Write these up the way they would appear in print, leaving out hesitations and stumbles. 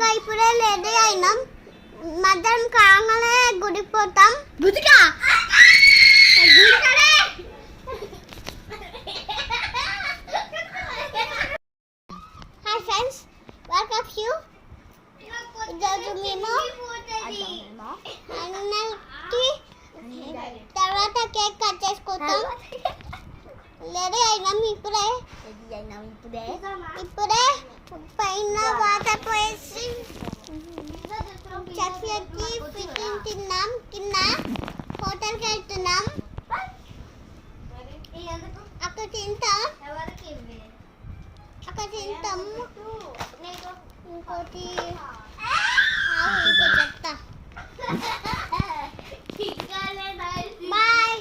ఇంకా ఇప్పుడే రెడీ అయినాం. మధ్యాహ్నం కాగానే గుడికి పోతాం. గుడికా హాయ్ ఫ్రెండ్స్, వెల్కమ్ యూ. ఈరోజు మేము అన్నకి తర్వాత కేక్ కట్ చేసుకుంటాం. రెడీ అయినాం ఇప్పుడే పైన వాటర్ పోసి చక్కెరకి ఫిట్టింగ్ తిన్నాం. కింద హోటల్కి వెళ్తున్నాం. అక్కడ తింటాం. ఇంకోటి చెప్తా. Bye.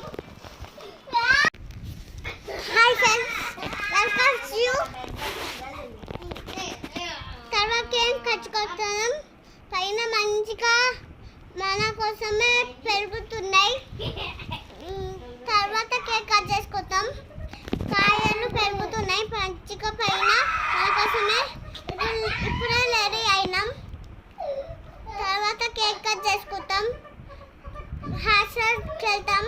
Hi friends, welcome you. తర్వాత కేక్ కట్టుకుంటున్నాం. పైన మంచిగా మన కోసమే పెరుగుతున్నాయి. తర్వాత కేక్ కట్ చేసుకుంటాం. కాయలు పెరుగుతున్నాయి మంచిగా పైన మన కోసమే. ఇప్పుడే రెడీ అయినాం. తర్వాత కేక్ కట్ చేసుకుంటాం. హాస్టల్కి వెళ్తాం.